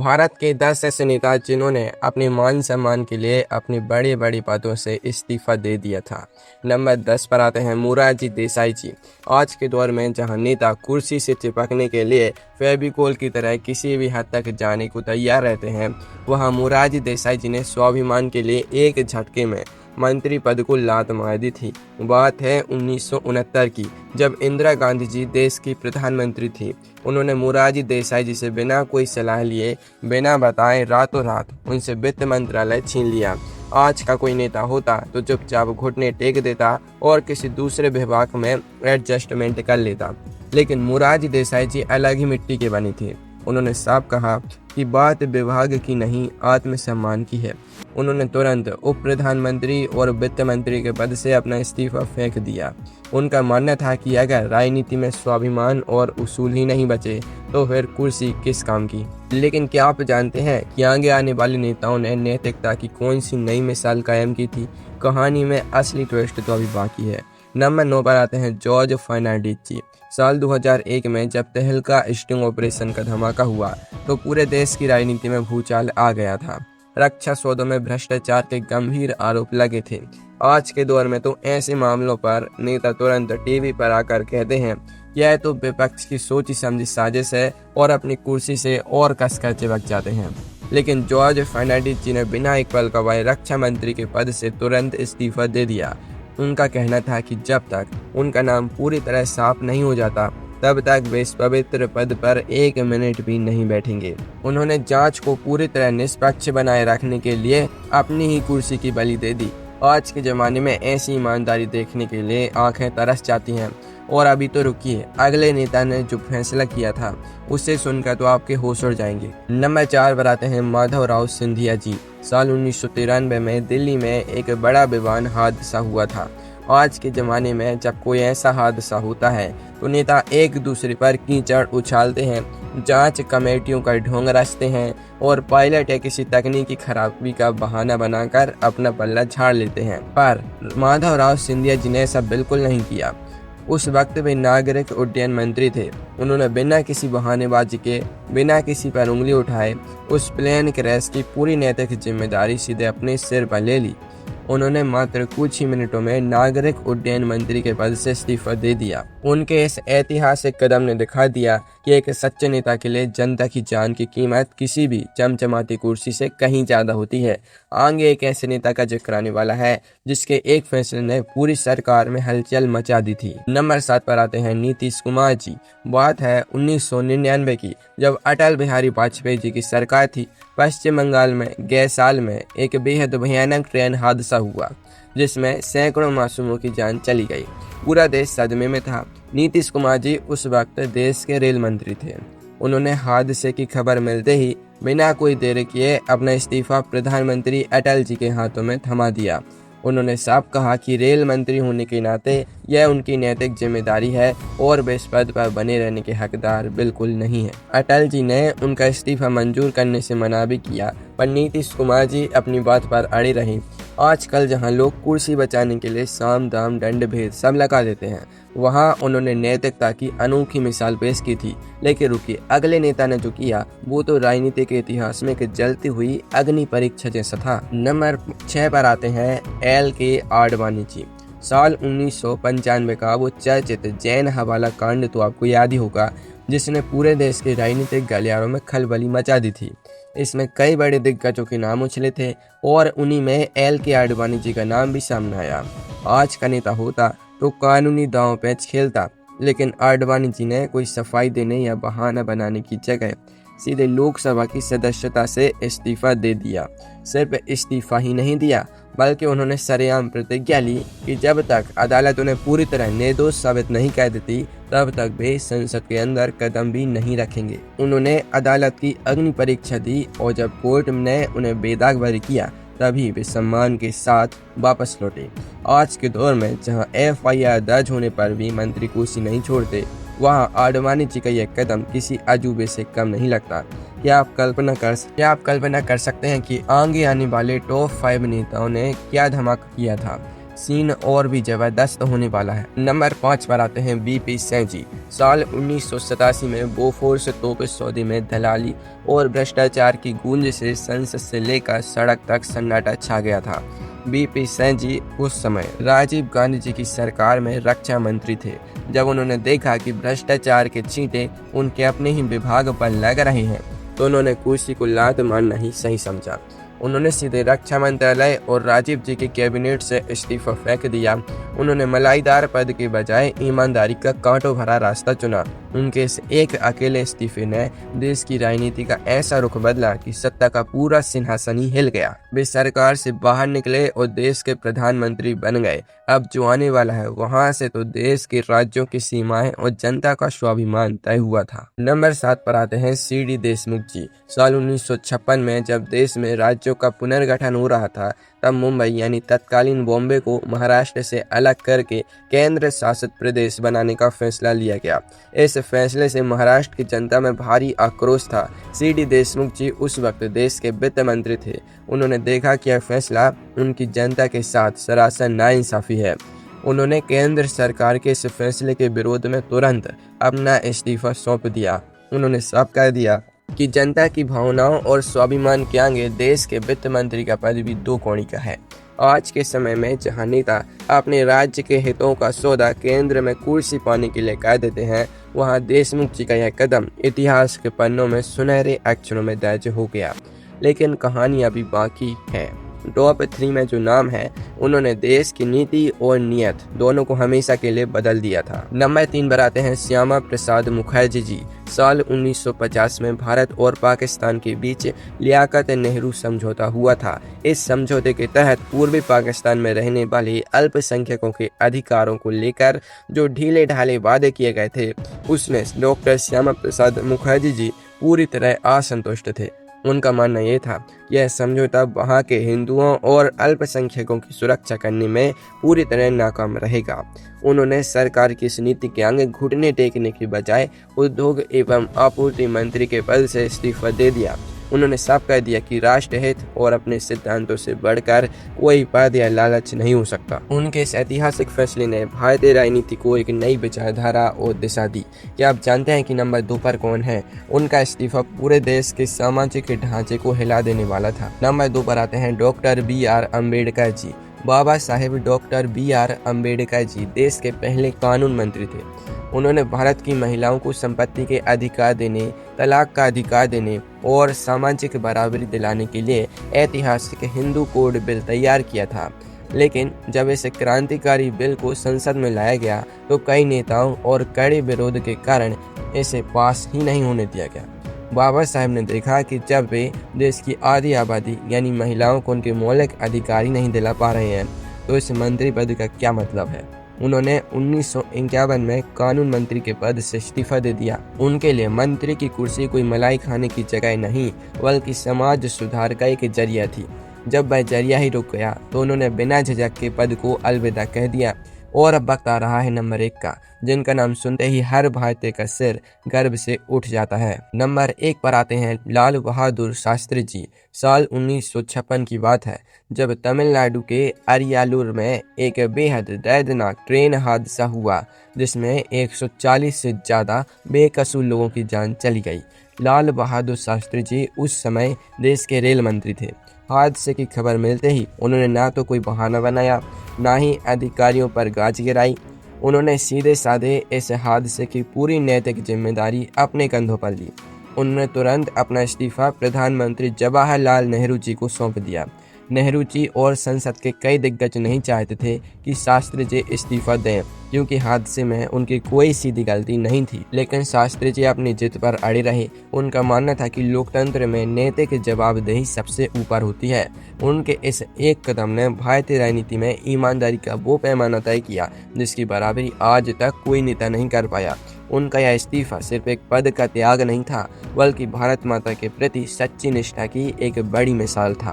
भारत के 10 ऐसे नेता जिन्होंने अपने मान सम्मान के लिए अपनी बड़ी बड़ी पदों से इस्तीफा दे दिया था। नंबर 10 पर आते हैं मोरारजी देसाई जी। आज के दौर में जहां नेता कुर्सी से चिपकने के लिए फेविकोल की तरह किसी भी हद तक जाने को तैयार रहते हैं, वहां मोरारजी देसाई जी ने स्वाभिमान के लिए एक झटके में मंत्री पद को लात मार दी थी। बात है 1969 की, जब इंदिरा गांधी जी देश की प्रधानमंत्री थी। उन्होंने मोरारजी देसाई जी से बिना कोई सलाह लिए, बिना बताए रातों रात उनसे वित्त मंत्रालय छीन लिया। आज का कोई नेता होता तो चुपचाप घुटने टेक देता और किसी दूसरे विभाग में एडजस्टमेंट कर लेता, लेकिन मोरारजी देसाई जी अलग ही मिट्टी के बनी थी। उन्होंने साफ कहा कि बात विभाग की नहीं, आत्मसम्मान की है। उन्होंने तुरंत उप प्रधानमंत्री और वित्त मंत्री के पद से अपना इस्तीफा फेंक दिया। उनका मानना था कि अगर राजनीति में स्वाभिमान और उसूल ही नहीं बचे तो फिर कुर्सी किस काम की। लेकिन क्या आप जानते हैं कि आगे आने वाले नेताओं ने नैतिकता की कौन सी नई मिसाल कायम की थी? कहानी में असली ट्विस्ट तो अभी बाकी है। नंबर 9 पर आते हैं जॉर्ज फर्नांडिस जी। साल 2001 में जब तहलका स्टिंग ऑपरेशन का धमाका हुआ तो पूरे देश की राजनीति में भूचाल आ गया था। रक्षा सौदों में भ्रष्टाचार के गंभीर आरोप लगे थे। आज के दौर में तो ऐसे मामलों पर नेता तुरंत टीवी पर आकर कहते हैं यह तो विपक्ष की सोची समझी साजिश है और अपनी कुर्सी से और कसकर चिपक जाते हैं। लेकिन जॉर्ज फर्नांडिस जी ने बिना एक पल गवाए रक्षा मंत्री के पद से तुरंत इस्तीफा दे दिया। उनका कहना था कि जब तक उनका नाम पूरी तरह साफ नहीं हो जाता तब तक वे इस पवित्र पद पर एक मिनट भी नहीं बैठेंगे। उन्होंने जांच को पूरी तरह निष्पक्ष बनाए रखने के लिए अपनी ही कुर्सी की बलि दे दी। आज के ज़माने में ऐसी ईमानदारी देखने के लिए आंखें तरस जाती हैं। और अभी तो रुकिए, अगले नेता ने जो फैसला किया था उसे सुनकर तो आपके होश उड़ जाएंगे। नंबर 4 पर आते हैं माधवराव सिंधिया जी। साल 1993 में दिल्ली में एक बड़ा विमान हादसा हुआ था। आज के ज़माने में जब कोई ऐसा हादसा होता है तो नेता एक दूसरे पर कीचड़ उछालते हैं, जांच कमेटियों का ढोंग रचते हैं और पायलट या किसी तकनीकी खराबी का बहाना बनाकर अपना पल्ला झाड़ लेते हैं। पर माधवराव सिंधिया जी ने ऐसा बिल्कुल नहीं किया। उस वक्त वे नागरिक उड्डयन मंत्री थे। उन्होंने बिना किसी बहानेबाजी के, बिना किसी पर उंगली उठाए उस प्लेन क्रैश की पूरी नैतिक जिम्मेदारी सीधे अपने सिर पर ले ली। उन्होंने मात्र कुछ ही मिनटों में नागरिक उड्डयन मंत्री के पद से इस्तीफा दे दिया। उनके इस ऐतिहासिक कदम ने दिखा दिया कि एक सच्चे नेता के लिए जनता की जान की कीमत किसी भी चमचमाती कुर्सी से कहीं ज्यादा होती है। आगे एक ऐसे नेता का जिक्र आने वाला है जिसके एक फैसले ने पूरी सरकार में हलचल मचा दी थी। नंबर 7 पर आते हैं नीतीश कुमार जी। बात है 1999 की, जब अटल बिहारी वाजपेयी जी की सरकार थी। पश्चिम बंगाल में गैसाल में एक बेहद भयानक ट्रेन हादसा हुआ जिसमें सैकड़ों मासूमों की जान चली गई। पूरा देश सदमे में था। नीतीश कुमार जी उस वक्त देश के रेल मंत्री थे। उन्होंने हादसे की खबर मिलते ही बिना कोई देर किए अपना इस्तीफा प्रधानमंत्री अटल जी के हाथों में थमा दिया। उन्होंने साफ कहा कि रेल मंत्री होने के नाते यह उनकी नैतिक जिम्मेदारी है और वे इस पद पर बने रहने के हकदार बिल्कुल नहीं है। अटल जी ने उनका इस्तीफा मंजूर करने से मना भी किया, पर नीतीश कुमार जी अपनी बात पर अड़े रहे। आजकल जहां लोग कुर्सी बचाने के लिए साम दाम दंड भेद सब लगा देते हैं, वहां उन्होंने नैतिकता की अनोखी मिसाल पेश की थी। लेकिन रुकिए, अगले नेता ने जो किया वो तो राजनीति के इतिहास में एक जलती हुई अग्नि परीक्षा जैसा था। नंबर 6 पर आते हैं LK आडवाणी जी। साल 1995 का वो चर्चित जैन हवाला कांड तो आपको याद ही होगा, जिसने पूरे देश के राजनीतिक गलियारों में खलबली मचा दी थी। इसमें कई बड़े दिग्गजों के नाम उछले थे और उन्हीं में LK आडवाणी जी का नाम भी सामने आया। आज का नेता होता तो कानूनी दांव पेच खेलता, लेकिन आडवाणी जी ने कोई सफाई देने या बहाना बनाने की जगह सीधे लोकसभा की सदस्यता से इस्तीफा दे दिया। सिर्फ इस्तीफा ही नहीं दिया, बल्कि उन्होंने सरेआम प्रतिज्ञा ली कि जब तक अदालत उन्हें पूरी तरह निर्दोष साबित नहीं कर देती तब तक वे संसद के अंदर कदम भी नहीं रखेंगे। उन्होंने अदालत की अग्नि परीक्षा दी और जब कोर्ट ने उन्हें बेदाग बरी किया तभी वे सम्मान के साथ वापस लौटे। आज के दौर में जहां FIR दर्ज होने पर भी मंत्री कुर्सी नहीं छोड़ते, वहां आडवाणी जी का यह कदम किसी अजूबे से कम नहीं लगता। क्या आप कल्पना कर सकते हैं कि आगे आने वाले टॉप 5 नेताओं ने क्या धमाका किया था? सीन और भी जबरदस्त होने वाला है। नंबर 5 पर आते हैं बीपी सिंह जी। साल 1987 में बोफोर्स तोप सौदे में दलाली और भ्रष्टाचार की गूंज से संसद से लेकर सड़क तक सन्नाटा छा गया था। बीपी सिंह जी उस समय राजीव गांधी जी की सरकार में रक्षा मंत्री थे। जब उन्होंने देखा कि भ्रष्टाचार के छींटे उनके अपने ही विभाग पर लग रहे हैं तो उन्होंने कुर्सी को लात मारना ही सही समझा। उन्होंने सीधे रक्षा मंत्रालय और राजीव जी के कैबिनेट से इस्तीफा फेंक दिया। उन्होंने मलाईदार पद के बजाय ईमानदारी का कांटों भरा रास्ता चुना। उनके इस एक अकेले इस्तीफे ने देश की राजनीति का ऐसा रुख बदला कि सत्ता का पूरा सिंहासन ही हिल गया। वे सरकार से बाहर निकले और देश के प्रधानमंत्री बन गए। अब जो आने वाला है वहां से तो देश के राज्यों की सीमाएं और जनता का स्वाभिमान तय हुआ था। नंबर 7 पर आते हैं सीडी देशमुख जी। साल 1956 में जब देश में राज्यों का पुनर्गठन हो रहा था तब मुंबई यानी तत्कालीन बॉम्बे को महाराष्ट्र से अलग करके केंद्र शासित प्रदेश बनाने का फैसला लिया गया। इस फैसले से महाराष्ट्र की जनता में भारी आक्रोश था। सीडी देशमुख जी उस वक्त देश के वित्त मंत्री थे। उन्होंने देखा कि यह फैसला उनकी जनता के साथ सरासर नाइंसाफी है। उन्होंने केंद्र सरकार के इस फैसले के विरोध में तुरंत अपना इस्तीफा सौंप दिया। उन्होंने साफ कह दिया कि जनता की भावनाओं और स्वाभिमान के आगे देश के वित्त मंत्री का पद भी दो कौड़ी का है। आज के समय में जहां नेता अपने राज्य के हितों का सौदा केंद्र में कुर्सी पाने के लिए कह देते हैं, वहां देशमुख जी का यह कदम इतिहास के पन्नों में सुनहरे अक्षरों में दर्ज हो गया। लेकिन कहानी अभी बाकी है। टॉप 3 में जो नाम है उन्होंने देश की नीति और नियत दोनों को हमेशा के लिए बदल दिया था। नंबर 3 पर आते हैं श्यामा प्रसाद मुखर्जी जी। साल 1950 में भारत और पाकिस्तान के बीच लियाकत नेहरू समझौता हुआ था। इस समझौते के तहत पूर्वी पाकिस्तान में रहने वाले अल्पसंख्यकों के अधिकारों को लेकर जो ढीले ढाले वादे किए गए थे उसमें डॉक्टर श्यामा प्रसाद मुखर्जी जी पूरी तरह असंतुष्ट थे। उनका मानना यह था कि यह समझौता वहां के हिंदुओं और अल्पसंख्यकों की सुरक्षा करने में पूरी तरह नाकाम रहेगा। उन्होंने सरकार की इस नीति के आगे घुटने टेकने के बजाय उद्योग एवं आपूर्ति मंत्री के पद से इस्तीफा दे दिया। उन्होंने साफ कह दिया कि राष्ट्रहित और अपने सिद्धांतों से बढ़कर कोई पद या लालच नहीं हो सकता। उनके इस ऐतिहासिक फैसले ने भारतीय राजनीति को एक नई विचारधारा और दिशा दी। क्या आप जानते हैं कि नंबर 2 पर कौन है? उनका इस्तीफा पूरे देश के सामाजिक ढांचे को हिला देने वाला था। नंबर 2 पर आते हैं doctor BR Ambedkar ji. Baba Saheb doctor BR Ambedkar ji देश के पहले कानून मंत्री थे। उन्होंने भारत की महिलाओं को संपत्ति के अधिकार देने, तलाक का अधिकार देने और सामाजिक बराबरी दिलाने के लिए ऐतिहासिक हिंदू कोड बिल तैयार किया था। लेकिन जब इस क्रांतिकारी बिल को संसद में लाया गया तो कई नेताओं और कड़े विरोध के कारण इसे पास ही नहीं होने दिया गया। बाबा साहब ने देखा कि जब वे देश की आधी आबादी यानी महिलाओं को उनके मौलिक अधिकार ही नहीं दिला पा रहे हैं तो इस मंत्री पद का क्या मतलब है। उन्होंने 1951 में कानून मंत्री के पद से इस्तीफा दे दिया। उनके लिए मंत्री की कुर्सी कोई मलाई खाने की जगह नहीं बल्कि समाज सुधार का एक जरिया थी। जब वह जरिया ही रुक गया तो उन्होंने बिना झिझक के पद को अलविदा कह दिया। और अब वक्त आ रहा है नंबर 1 का, जिनका नाम सुनते ही हर भारतीय का सिर गर्व से उठ जाता है। नंबर 1 पर आते हैं लाल बहादुर शास्त्री जी। साल 1956 की बात है जब तमिलनाडु के अरियालूर में एक बेहद दर्दनाक ट्रेन हादसा हुआ जिसमें 140 से ज्यादा बेकसूर लोगों की जान चली गई। लाल बहादुर शास्त्री जी उस समय देश के रेल मंत्री थे। हादसे की खबर मिलते ही उन्होंने ना तो कोई बहाना बनाया ना ही अधिकारियों पर गाज गिराई। उन्होंने सीधे साधे इस हादसे की पूरी नैतिक जिम्मेदारी अपने कंधों पर ली। उन्होंने तुरंत अपना इस्तीफा प्रधानमंत्री जवाहरलाल नेहरू जी को सौंप दिया। नेहरू जी और संसद के कई दिग्गज नहीं चाहते थे कि शास्त्री जी इस्तीफा दें क्योंकि हादसे में उनकी कोई सीधी गलती नहीं थी। लेकिन शास्त्री जी अपनी जिद पर अड़े रहे। उनका मानना था कि लोकतंत्र में नैतिक जवाबदेही सबसे ऊपर होती है। उनके इस एक कदम ने भारतीय राजनीति में ईमानदारी का वो पैमाना तय किया जिसकी बराबरी आज तक कोई नेता नहीं कर पाया। उनका यह इस्तीफा सिर्फ एक पद का त्याग नहीं था बल्कि भारत माता के प्रति सच्ची निष्ठा की एक बड़ी मिसाल था।